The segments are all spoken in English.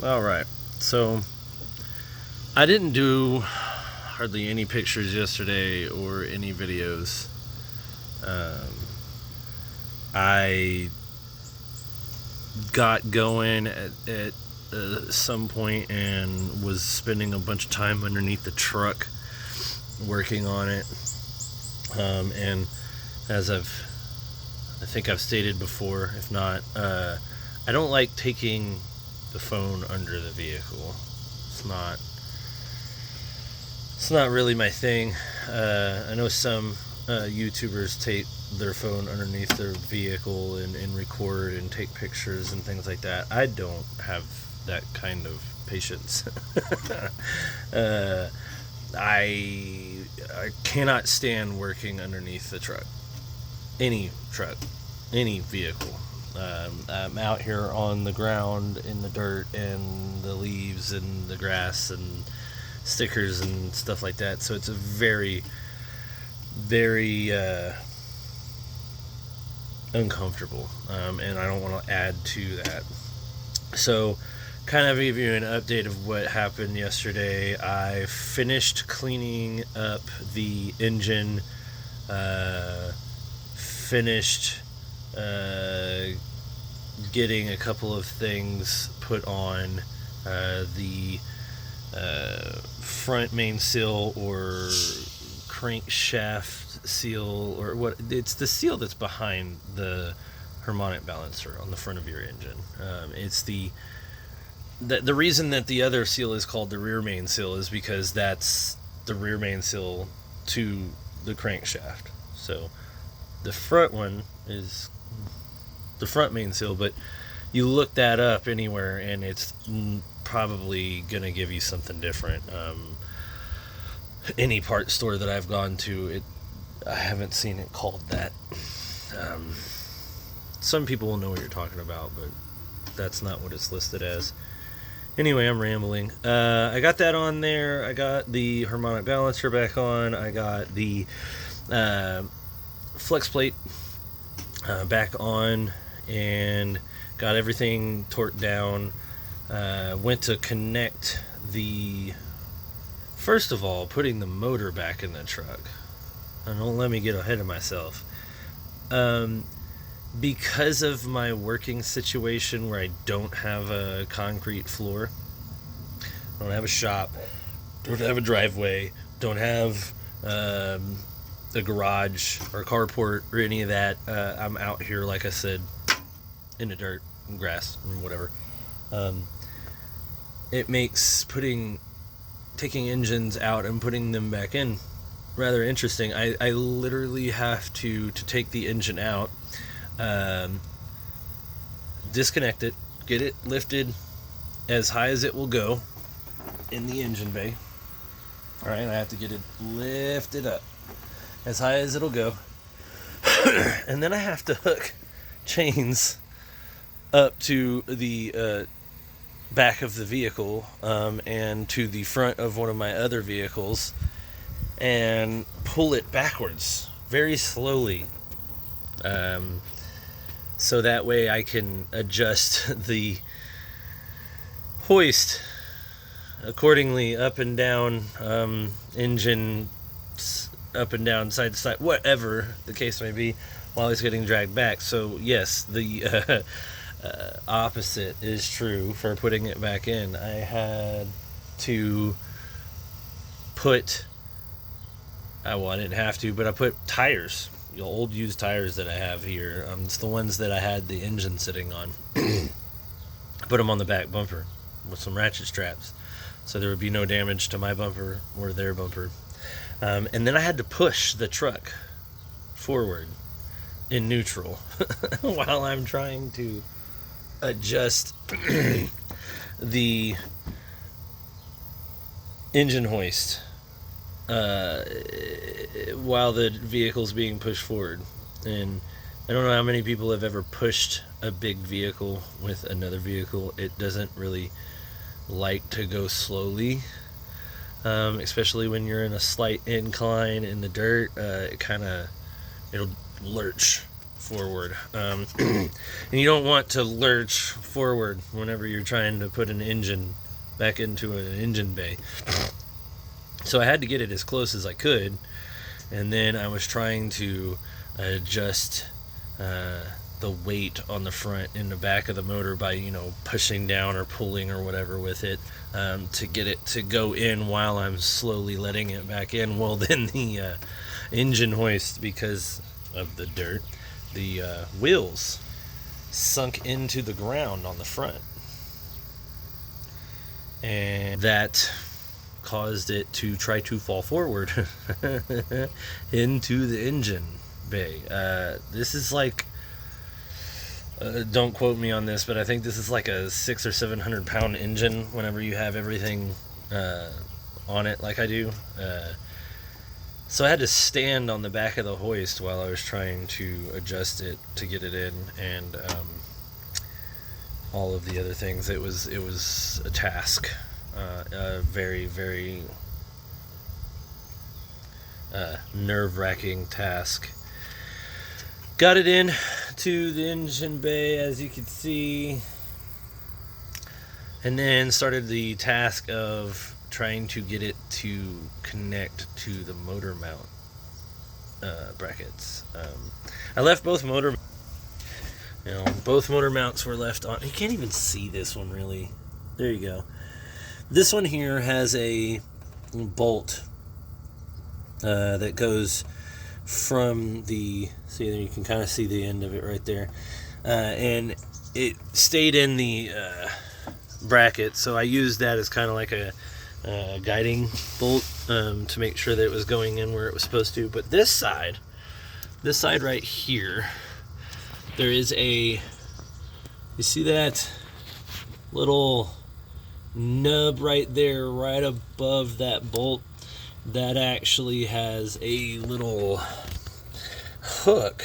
All right. So I didn't do hardly any pictures yesterday or any videos. I got going at some point and was spending a bunch of time underneath the truck working on it. And as I think I've stated before, if not, I don't like taking the phone under the vehicle. It's not really my thing. I know some YouTubers take their phone underneath their vehicle and record and take pictures and things like that. I don't have that kind of patience. I cannot stand working underneath the truck. Any vehicle. I'm out here on the ground in the dirt and the leaves and the grass and stickers and stuff like that. So it's a very, very uncomfortable, and I don't want to add to that. So, kind of give you an update of what happened yesterday. I finished cleaning up the engine. Finished getting a couple of things put on the front main seal or crankshaft seal, or what it's the seal that's behind the harmonic balancer on the front of your engine. It's the reason that the other seal is called the rear main seal is because that's the rear main seal to the crankshaft. So the front one is the front main seal, but you look that up anywhere and it's probably going to give you something different. Any part store that I've gone to, I haven't seen it called that. Some people will know what you're talking about, but that's not what it's listed as. Anyway, I'm rambling. I got that on there. I got the harmonic balancer back on. I got the flex plate back on and got everything torqued down. Went to connect first of all, putting the motor back in the truck. And don't let me get ahead of myself. Because of my working situation where I don't have a concrete floor, don't have a shop, don't have a driveway, don't have a garage or carport or any of that. I'm out here, like I said, in the dirt and grass and whatever. It makes taking engines out and putting them back in rather interesting. I literally have to take the engine out, disconnect it, get it lifted as high as it will go in the engine bay. Alright, I have to get it lifted up as high as it'll go. And then I have to hook chains up to the back of the vehicle and to the front of one of my other vehicles and pull it backwards very slowly, so that way I can adjust the hoist accordingly, up and down, engine up and down, side to side, whatever the case may be, while it's getting dragged back. So yes, the opposite is true for putting it back in. I had to put, I didn't have to, but I put tires, old used tires that I have here. It's the ones that I had the engine sitting on. Put them on the back bumper with some ratchet straps, so there would be no damage to my bumper or their bumper. And then I had to push the truck forward in neutral while I'm trying to adjust the engine hoist while the vehicle's being pushed forward. And I don't know how many people have ever pushed a big vehicle with another vehicle. It doesn't really like to go slowly, especially when you're in a slight incline in the dirt. It'll lurch forward. And you don't want to lurch forward whenever you're trying to put an engine back into an engine bay. So I had to get it as close as I could, and then I was trying to adjust the weight on the front and the back of the motor by, pushing down or pulling or whatever with it, to get it to go in while I'm slowly letting it back in. Well, then the engine hoist, because of the dirt, the wheels sunk into the ground on the front, and that caused it to try to fall forward into the engine bay. This is like, don't quote me on this, but I think this is like a 600 or 700 pound engine whenever you have everything on it like I do. So I had to stand on the back of the hoist while I was trying to adjust it to get it in, and all of the other things. It was a task, a very, very nerve-wracking task. Got it in to the engine bay, as you can see, and then started the task of trying to get it to connect to the motor mount brackets. I left both motor mounts were left on. You can't even see this one really. There you go. This one here has a bolt that goes from the, see there, you can kind of see the end of it right there, and it stayed in the bracket, so I used that as kind of like a guiding bolt to make sure that it was going in where it was supposed to. But this side right here, there is you see that little nub right there, right above that bolt? That actually has a little hook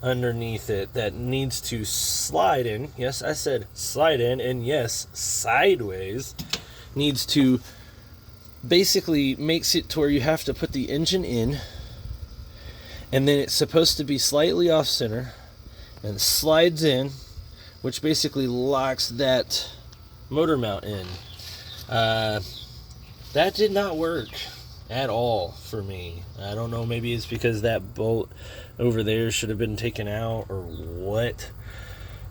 underneath it that needs to slide in. Yes, I said slide in, and yes, sideways. Needs to, basically makes it to where you have to put the engine in, and then it's supposed to be slightly off center and slides in, which basically locks that motor mount in. That did not work at all for me. I don't know, maybe it's because that bolt over there should have been taken out or what,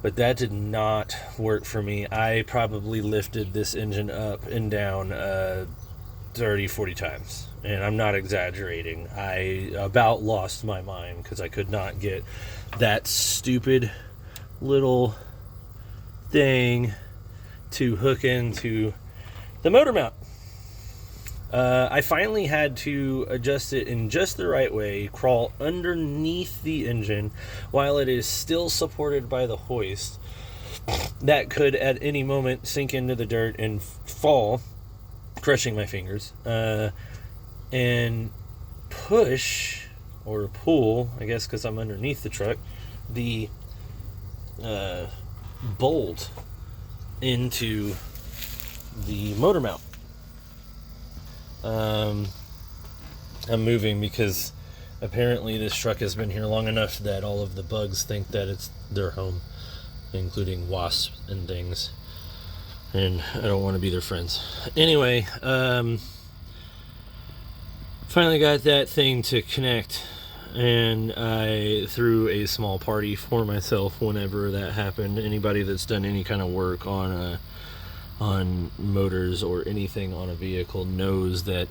but that did not work for me. I probably lifted this engine up and down 30-40 times, and I'm not exaggerating. I about lost my mind because I could not get that stupid little thing to hook into the motor mount. I finally had to adjust it in just the right way, crawl underneath the engine while it is still supported by the hoist. That could at any moment sink into the dirt and fall, crushing my fingers, and push or pull, I guess because I'm underneath the truck, the bolt into the motor mount. I'm moving because apparently this truck has been here long enough that all of the bugs think that it's their home, including wasps and things, and I don't want to be their friends. Anyway, finally got that thing to connect, and I threw a small party for myself whenever that happened. Anybody that's done any kind of work on motors or anything on a vehicle knows that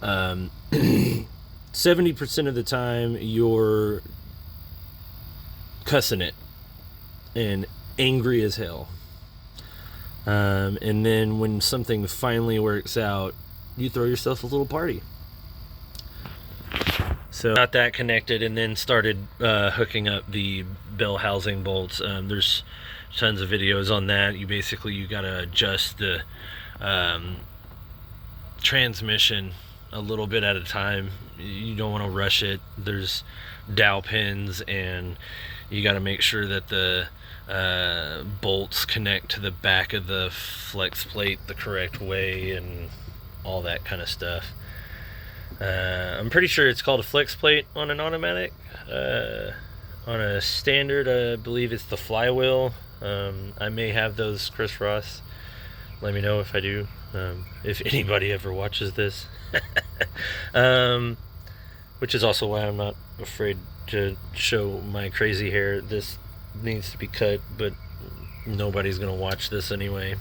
70% of the time you're cussing it and angry as hell, and then when something finally works out, you throw yourself a little party. So got that connected, and then started hooking up the bell housing bolts. There's tons of videos on that. You gotta adjust the transmission a little bit at a time. You don't want to rush it. There's dowel pins, and you got to make sure that the bolts connect to the back of the flex plate the correct way and all that kind of stuff. I'm pretty sure it's called a flex plate on an automatic. on a standard, I believe it's the flywheel. I may have those, Chris Ross. Let me know if I do. If anybody ever watches this. Which is also why I'm not afraid to show my crazy hair. This needs to be cut, but nobody's going to watch this anyway.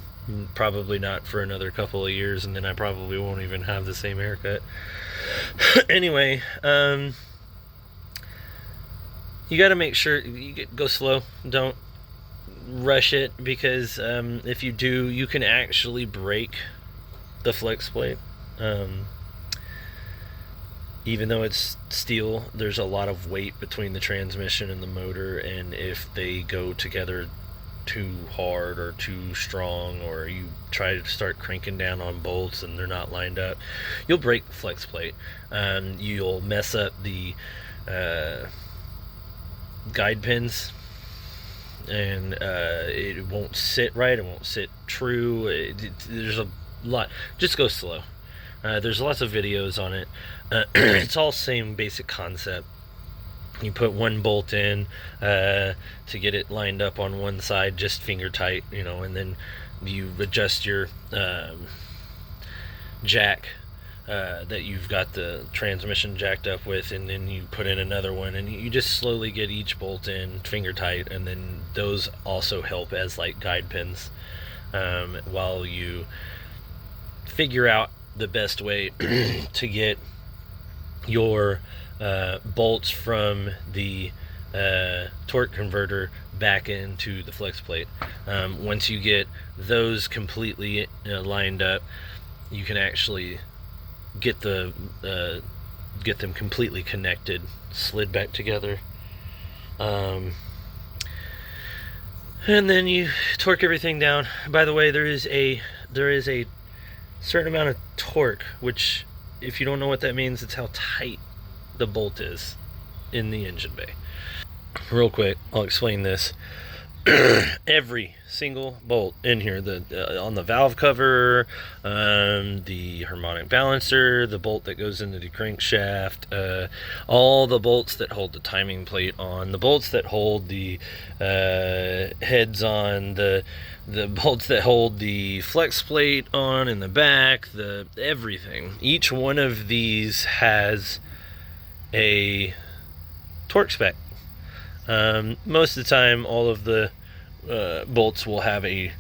Probably not for another couple of years, and then I probably won't even have the same haircut. Anyway, you got to make sure you go slow. Don't rush it, because if you do, you can actually break the flex plate. Even though it's steel, there's a lot of weight between the transmission and the motor, and if they go together too hard or too strong, or you try to start cranking down on bolts and they're not lined up, you'll break the flex plate. You'll mess up the guide pins, and it won't sit right, it won't sit true. There's a lot. Just go slow. There's lots of videos on it. It's all same basic concept. You put one bolt in to get it lined up on one side, just finger tight, and then you adjust your jack that you've got the transmission jacked up with, and then you put in another one, and you just slowly get each bolt in finger tight, and then those also help as like guide pins while you figure out the best way to get your bolts from the torque converter back into the flex plate. Once you get those completely lined up, you can actually get them completely connected, slid back together, and then you torque everything down. By the way, there is a certain amount of torque, which, if you don't know what that means, it's how tight the bolt is in the engine bay. Real quick, I'll explain this. Every single bolt in here, on the valve cover, the harmonic balancer, the bolt that goes into the crankshaft, all the bolts that hold the timing plate on, the bolts that hold the heads on, the bolts that hold the flex plate on in the back, everything. Each one of these has a torque spec. Most of the time, all of the bolts will have a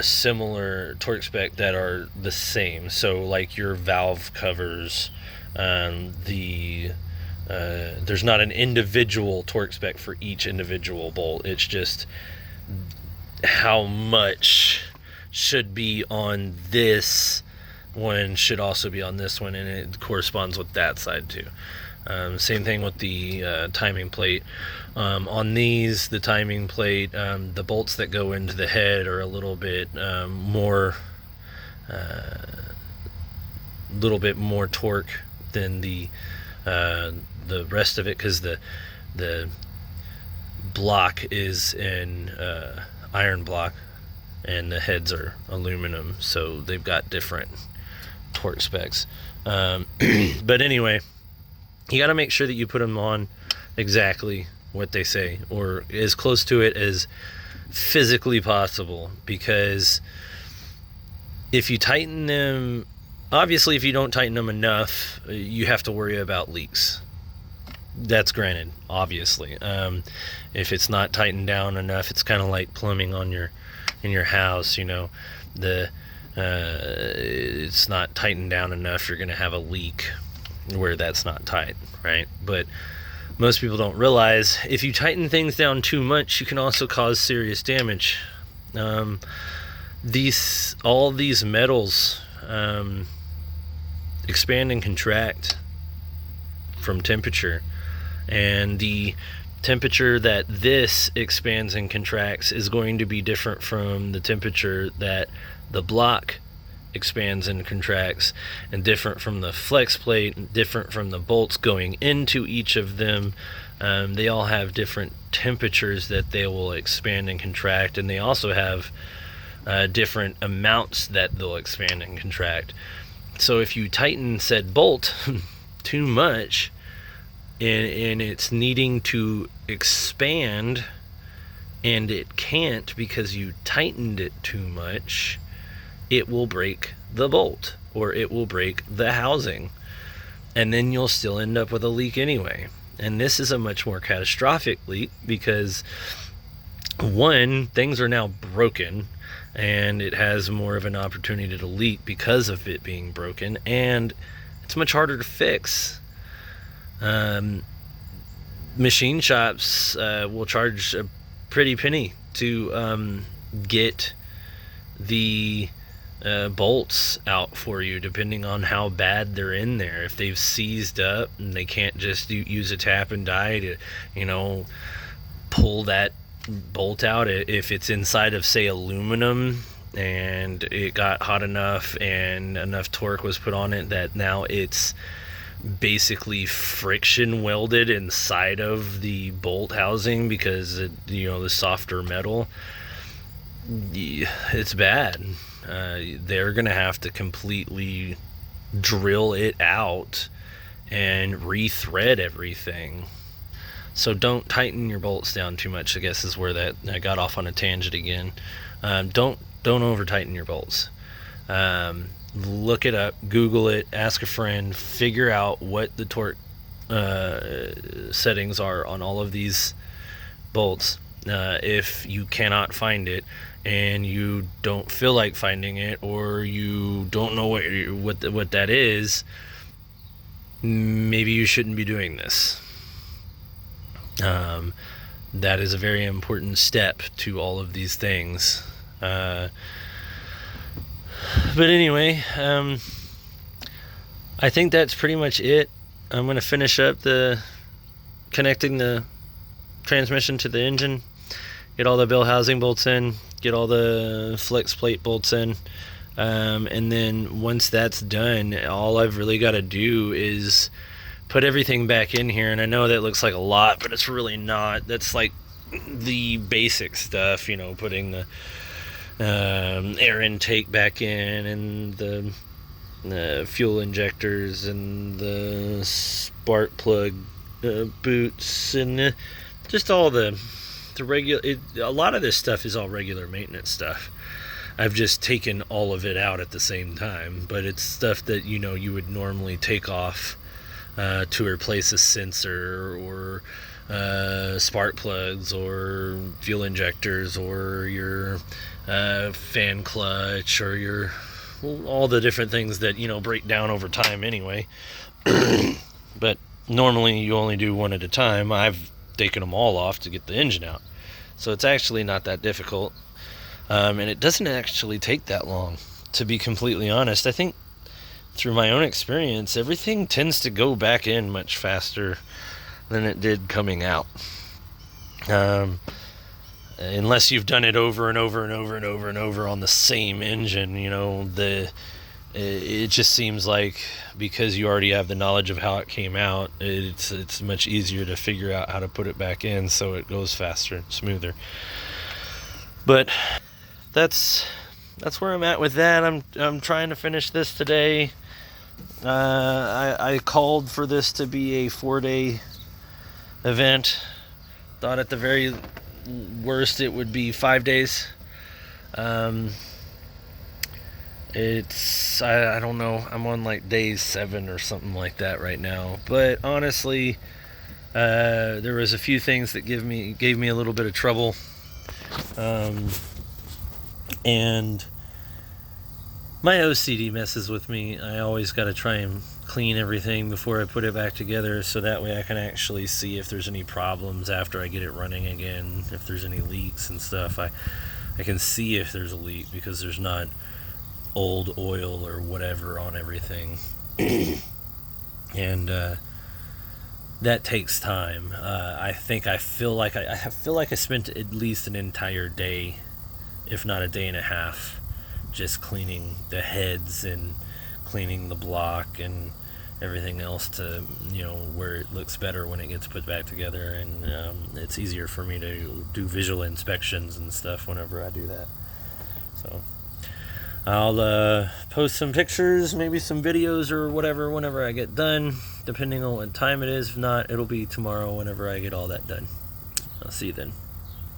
similar torque spec that are the same. So like your valve covers, there's not an individual torque spec for each individual bolt. It's just how much should be on this one should also be on this one, and it corresponds with that side too. Same thing with the timing plate. On these, the timing plate, the bolts that go into the head are a little bit more torque than the rest of it, because the block is in iron block and the heads are aluminum, so they've got different torque specs. But anyway, you got to make sure that you put them on exactly what they say, or as close to it as physically possible, because if you tighten them, obviously if you don't tighten them enough, you have to worry about leaks. That's granted, obviously. If it's not tightened down enough, it's kind of like plumbing in your house, it's not tightened down enough, you're going to have a leak where that's not tight, right? But most people don't realize, if you tighten things down too much, you can also cause serious damage. All these metals expand and contract from temperature, and the temperature that this expands and contracts is going to be different from the temperature that the block expands and contracts, and different from the flex plate, and different from the bolts going into each of them. They all have different temperatures that they will expand and contract, and they also have different amounts that they'll expand and contract. So if you tighten said bolt too much, and it's needing to expand, and it can't because you tightened it too much, it will break the bolt or it will break the housing, and then you'll still end up with a leak anyway. And this is a much more catastrophic leak because, one, things are now broken and it has more of an opportunity to leak because of it being broken, and it's much harder to fix. Machine shops will charge a pretty penny to get the bolts out for you, depending on how bad they're in there. If they've seized up and they can't just use a tap and die to, pull that bolt out. If it's inside of, say, aluminum, and it got hot enough and enough torque was put on it that now it's basically friction welded inside of the bolt housing because the softer metal, it's bad. They're gonna have to completely drill it out and rethread everything. So don't tighten your bolts down too much, I guess, is where that I got off on a tangent again. Don't over tighten your bolts. Look it up, Google it, ask a friend, figure out what the torque settings are on all of these bolts. If you cannot find it and you don't feel like finding it, or you don't know what that is, maybe you shouldn't be doing this. That is a very important step to all of these things. But anyway, I think that's pretty much it. I'm going to finish up connecting the transmission to the engine, get all the bell housing bolts in, get all the flex plate bolts in, and then once that's done, all I've really got to do is put everything back in here. And I know that looks like a lot, but it's really not. That's like the basic stuff, putting the air intake back in, and the fuel injectors, and the spark plug boots, and just all the regular. A lot of this stuff is all regular maintenance stuff. I've just taken all of it out at the same time, but it's stuff that you would normally take off to replace a sensor, or spark plugs, or fuel injectors, or your fan clutch, or all the different things that break down over time anyway. But normally you only do one at a time. I've taken them all off to get the engine out, so it's actually not that difficult, and it doesn't actually take that long, to be completely honest. I think through my own experience, everything tends to go back in much faster than it did coming out. Unless you've done it over and over and over and over and over on the same engine, it just seems like because you already have the knowledge of how it came out, it's much easier to figure out how to put it back in so it goes faster and smoother. But that's where I'm at with that. I'm trying to finish this today. I called for this to be a 4-day event. Thought at the very worst it would be 5 days. I don't know. I'm on like day 7 or something like that right now. But honestly, there was a few things that gave me a little bit of trouble. And my OCD messes with me. I always got to try and clean everything before I put it back together, so that way I can actually see if there's any problems after I get it running again, if there's any leaks and stuff. I can see if there's a leak because there's not old oil or whatever on everything. And that takes time. I feel like I spent at least an entire day, if not a day and a half, just cleaning the heads and cleaning the block and everything else to where it looks better when it gets put back together, and it's easier for me to do visual inspections and stuff whenever I do that. So I'll post some pictures, maybe some videos or whatever whenever I get done, depending on what time it is. If not, it'll be tomorrow whenever I get all that done. I'll see you then.